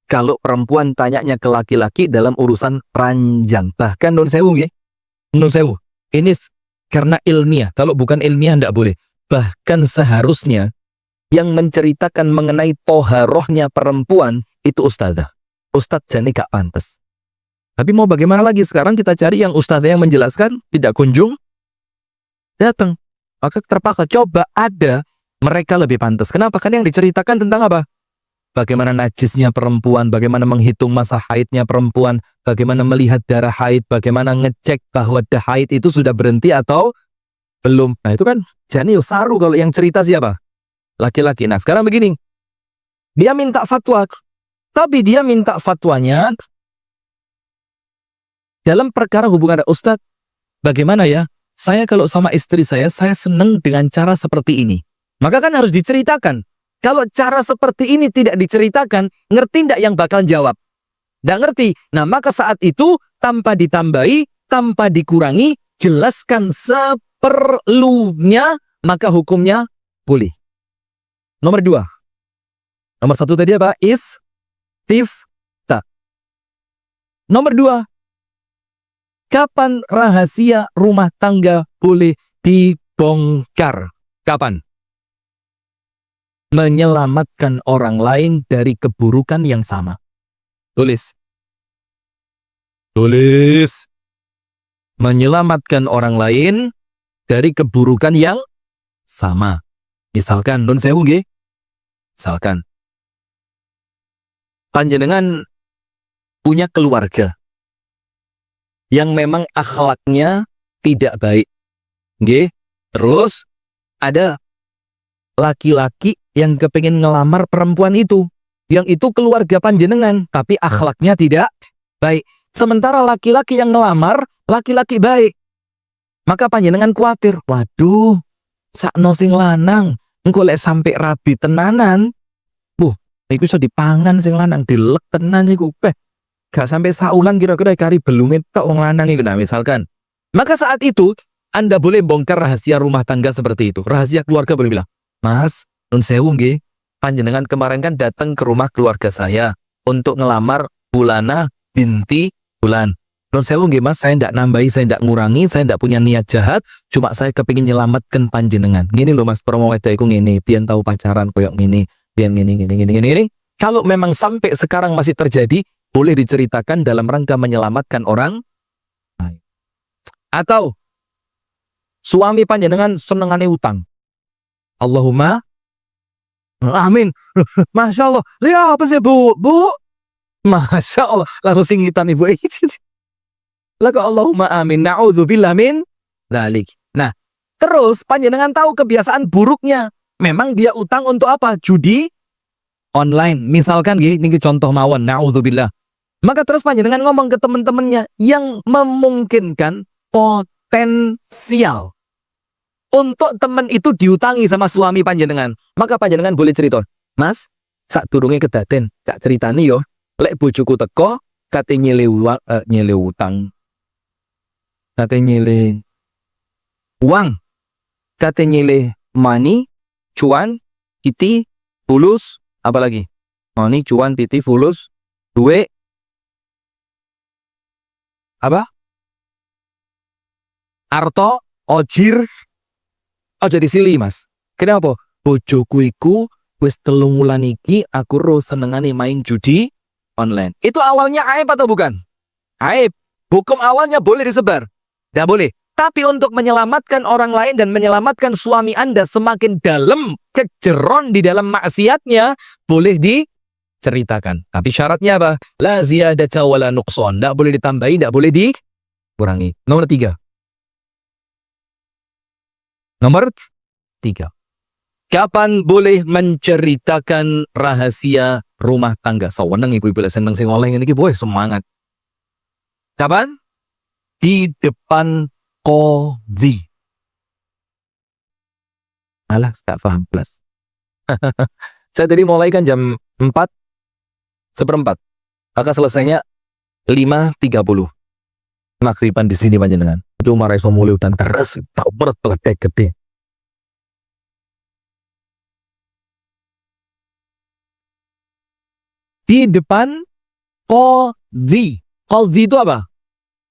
kalau perempuan tanyanya ke laki-laki dalam urusan ranjang. Bahkan nun sewu, ya? Nun sewu. Ini karena ilmiah. Kalau bukan ilmiah, tidak boleh. Bahkan seharusnya yang menceritakan mengenai toharohnya perempuan itu ustazah. Ustadz jadi gak pantas. Tapi mau bagaimana lagi, sekarang kita cari yang ustazah yang menjelaskan, tidak kunjung datang. Maka terpaksa coba ada mereka lebih pantas. Kenapa? Karena yang diceritakan tentang apa? Bagaimana najisnya perempuan, bagaimana menghitung masa haidnya perempuan, bagaimana melihat darah haid, bagaimana ngecek bahwa haid itu sudah berhenti atau belum. Nah itu kan jadi saru kalau yang cerita siapa? Laki-laki. Nah sekarang begini, dia minta fatwa, tapi dia minta fatwanya dalam perkara hubungan. Ustadz, bagaimana ya? Saya kalau sama istri saya senang dengan cara seperti ini. Maka kan harus diceritakan. Kalau cara seperti ini tidak diceritakan, ngerti tidak yang bakal jawab? Tidak ngerti. Nah maka saat itu tanpa ditambahi, tanpa dikurangi, jelaskan seperlunya, maka hukumnya boleh. Nomor 2. Nomor 1 tadi apa? Istifta. Nomor 2. Kapan rahasia rumah tangga boleh dibongkar? Kapan? Menyelamatkan orang lain dari keburukan yang sama. Tulis. Tulis. Menyelamatkan orang lain dari keburukan yang sama. Misalkan, nun sewu nggih. Misalkan, panjenengan punya keluarga yang memang akhlaknya tidak baik, nggih. Terus ada laki-laki yang kepengen ngelamar perempuan itu, yang itu keluarga panjenengan, tapi akhlaknya tidak baik. Sementara laki-laki yang ngelamar, laki-laki baik. Maka panjenengan khawatir, waduh, sakno sing lanang, engko lek sampai rabi tenanan, iku iso dipangan sing lanang, dilek tenan iku, gak sampai saulan kira-kira kari belunge tok wong lanang iku. Nah, misalkan. Maka saat itu Anda boleh bongkar rahasia rumah tangga seperti itu. Rahasia keluarga boleh bilang, "Mas, nun sewu nggih, panjenengan kemarin kan datang ke rumah keluarga saya untuk ngelamar Bulana binti Bulan. Nun sewu nggih Mas, saya ndak nambahi, saya ndak ngurangi, saya ndak punya niat jahat, cuma saya kepingin nyelamatkan panjenengan. Gini loh Mas, promo wedok iku ngene, pian tahu pacaran koyok ngene, pian ngene. Kalau memang sampai sekarang masih terjadi, boleh diceritakan dalam rangka menyelamatkan orang lain. Atau suami panjenengan senengane utang. Allahumma amin. Masya Allah. Lihat apa sih bu? Masya Allah. Langsung singitan ibu. Lagu Allahumma amin. Na'udzubillah min dzalik. Nah, terus panjenengan tahu kebiasaan buruknya. Memang dia utang untuk apa? Judi online. Misalkan gini contoh mawon. Na'udzubillah. Maka terus panjenengan ngomong ke teman-temannya yang memungkinkan potensial untuk teman itu diutangi sama suami panjenengan. Maka panjenengan boleh cerita, Mas, sak durunge kedaten, gak ceritani yo. Lek bojoku teko, kate nyele utang. Kate nyele Uang. Kata nyile money, cuan, piti, fulus, apa lagi? Money, cuan, piti, fulus, duit. Apa? Arto, ojir. Ojo disili, Mas. Kenapa? Bojoku iku wis 3 wulan iki aku ro senengane main judi online. Itu awalnya aib atau bukan? Aib. Hukum awalnya boleh disebar. Tidak boleh. Tapi untuk menyelamatkan orang lain dan menyelamatkan suami Anda semakin dalam kejeron di dalam maksiatnya, boleh diceritakan. Tapi syaratnya apa? La ziyadata wala nuqsan. Tidak boleh ditambahi, tidak boleh dikurangi. Nomor 3. Nomor 3. Kapan boleh menceritakan rahasia rumah tangga? Saweneng ibu-ibu seneng sing oleh ini boy semangat. Kapan? Di depan qadhi. Alah, tak paham plus. Saya tadi mulai kan jam 4:15. Maka selesainya 5:30. Maghriban di sini panjenengan. Cuma reso mulai utan terus tak berat kayak gede. Di depan qadhi. Qadhi itu apa?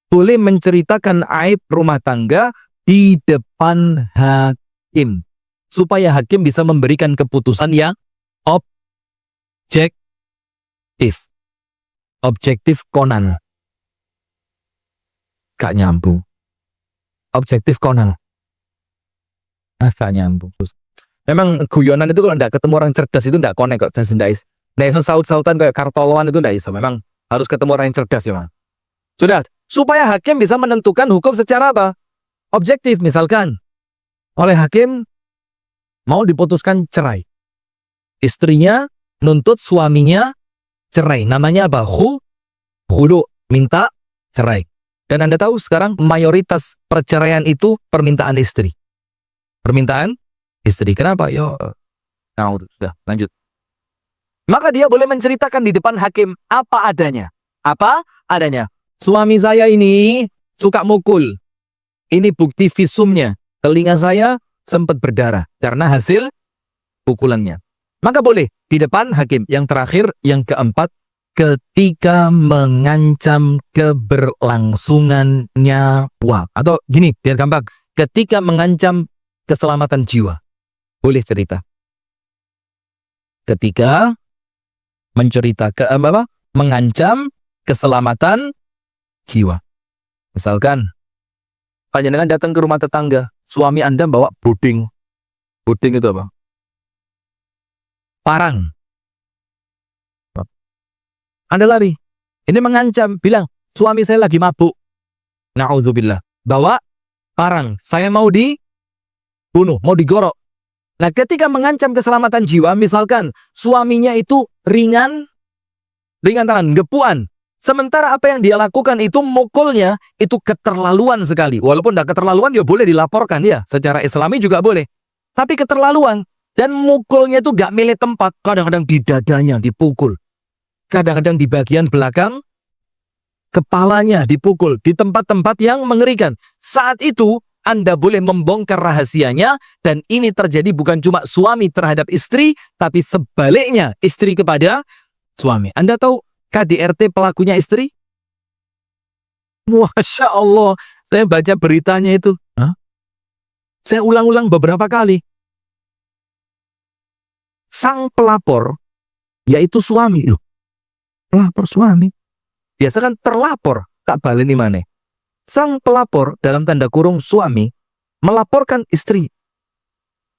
Boleh menceritakan aib rumah tangga di depan hakim. Supaya hakim bisa memberikan keputusan yang objektif. Objektif Conan. Gak nyambung. Objektif Conan. Gak nyambung. Memang guyonan itu kalau tidak ketemu orang cerdas itu tidak connect kok. Tidak bisa saut-sautan kayak kartoloan itu tidak bisa. Memang harus ketemu orang yang cerdas ya, Bang. Sudah. Supaya hakim bisa menentukan hukum secara apa? Objektif. Misalkan oleh hakim mau diputuskan cerai. Istrinya nuntut suaminya cerai. Namanya apa? Khulu. Minta cerai. Dan Anda tahu sekarang mayoritas perceraian itu permintaan istri. Permintaan istri. Kenapa? Nah, sudah lanjut. Maka dia boleh menceritakan di depan hakim apa adanya. Apa adanya? Suami saya ini suka mukul. Ini bukti visumnya. Telinga saya sempat berdarah karena hasil pukulannya. Maka boleh di depan hakim. Yang terakhir, yang keempat, ketika mengancam keberlangsungan nyawa. Atau gini, biar gampang. Ketika mengancam keselamatan jiwa. Boleh cerita. Ketika mengancam keselamatan jiwa. Misalkan, panjenengan datang ke rumah tetangga, suami Anda bawa buding. Buding itu apa? Parang. Anda lari. Ini mengancam, bilang, suami saya lagi mabuk. Na'udzubillah. Bawa parang. Saya mau dibunuh, mau digorok. Nah, ketika mengancam keselamatan jiwa, misalkan suaminya itu ringan tangan, gepuan. Sementara apa yang dia lakukan itu mukulnya itu keterlaluan sekali. Walaupun tidak keterlaluan, dia boleh dilaporkan ya. Secara Islami juga boleh. Tapi keterlaluan. Dan mukulnya itu gak milih tempat. Kadang-kadang di dadanya dipukul. Kadang-kadang di bagian belakang kepalanya dipukul. Di tempat-tempat yang mengerikan. Saat itu Anda boleh membongkar rahasianya. Dan ini terjadi bukan cuma suami terhadap istri. Tapi sebaliknya istri kepada suami. Anda tahu KDRT pelakunya istri? Masya Allah. Saya baca beritanya itu. Saya ulang-ulang beberapa kali. Sang pelapor, yaitu suami. Pelapor suami. Biasa kan terlapor. Tak baleni mana. Sang pelapor, dalam tanda kurung suami, melaporkan istri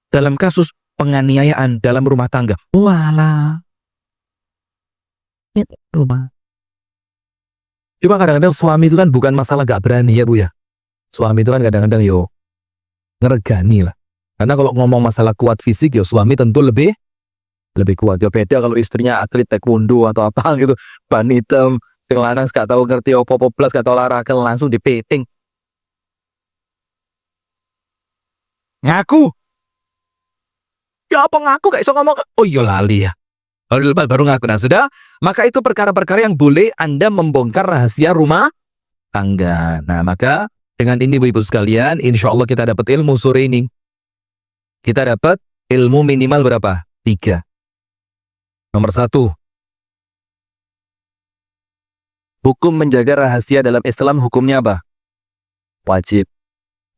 dalam kasus penganiayaan dalam rumah tangga. Walah. Rumah. Cuma kadang-kadang suami itu kan bukan masalah gak berani ya Bu ya. Suami itu kan kadang-kadang ngeregani lah. Karena kalau ngomong masalah kuat fisik suami tentu lebih kuat. Beda kalau istrinya atlet taekwondo atau apa gitu. Ban hitam, sing lanang gak tahu ngerti opo-opo blas, gak tahu olahraga langsung dipeting. Ngaku. Ya apa ngaku gak iso ngomong. Oh iya lali ya. Baru ngaku. Nah sudah, maka itu perkara-perkara yang boleh Anda membongkar rahasia rumah tangga. Nah maka Dengan ini Ibu sekalian, insya Allah kita dapat ilmu sore ini. Kita dapat ilmu minimal berapa? 3. Nomor 1. Hukum menjaga rahasia dalam Islam hukumnya apa? Wajib.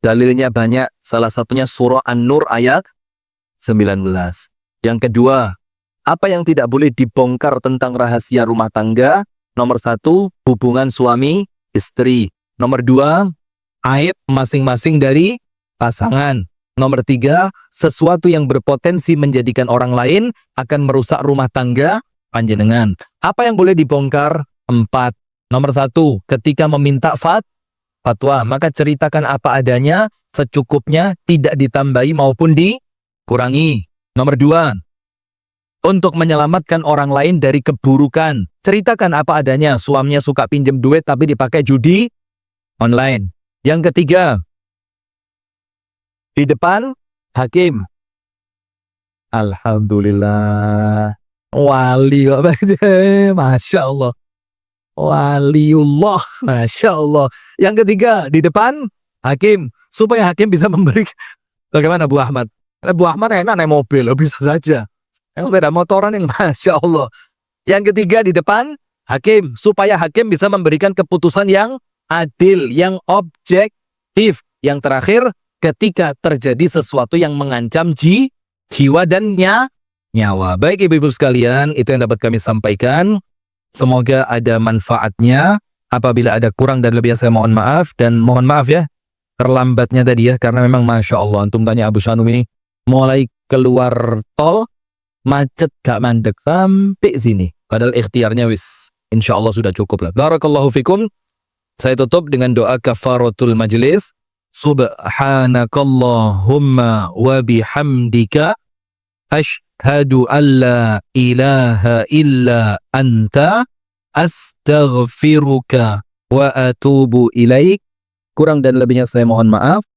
Dalilnya banyak, salah satunya surah An-Nur ayat 19. Yang kedua, apa yang tidak boleh dibongkar tentang rahasia rumah tangga? Nomor 1, hubungan suami istri. Nomor 2, aib masing-masing dari pasangan. Nomor 3, sesuatu yang berpotensi menjadikan orang lain akan merusak rumah tangga panjenengan. Apa yang boleh dibongkar? 4. Nomor 1, ketika meminta fatwa, maka ceritakan apa adanya, secukupnya, tidak ditambahi maupun dikurangi. Nomor 2, untuk menyelamatkan orang lain dari keburukan, ceritakan apa adanya, suaminya suka pinjam duit tapi dipakai judi online. Yang ketiga, di depan hakim. Alhamdulillah. Wali kok. Masya Allah. Waliullah. Masya Allah. Yang ketiga, di depan hakim. Supaya hakim bisa memberi. Bagaimana Bu Ahmad? Bu Ahmad enak naik mobil. Bisa saja. Yang sepeda motoran yang Masya Allah. Yang ketiga, di depan hakim. Supaya hakim bisa memberikan keputusan yang adil, yang objektif. Yang terakhir, ketika terjadi sesuatu yang mengancam jiwa dan nyawa. Baik Ibu-ibu sekalian, itu yang dapat kami sampaikan. Semoga ada manfaatnya. Apabila ada kurang dan lebih, saya mohon maaf. Dan mohon maaf ya, terlambatnya tadi ya, karena memang Masya Allah, antum tanya Abu Shanum ini, mulai keluar tol, macet gak mandek sampai sini. Padahal ikhtiarnya insya Allah sudah cukup lah. Barakallahu fikum. Saya tutup dengan doa kafaratul majlis. Subhanakallahumma wa bihamdika ashhadu an la ilaha illa anta astaghfiruka wa atubu ilaik. Kurang dan lebihnya saya mohon maaf.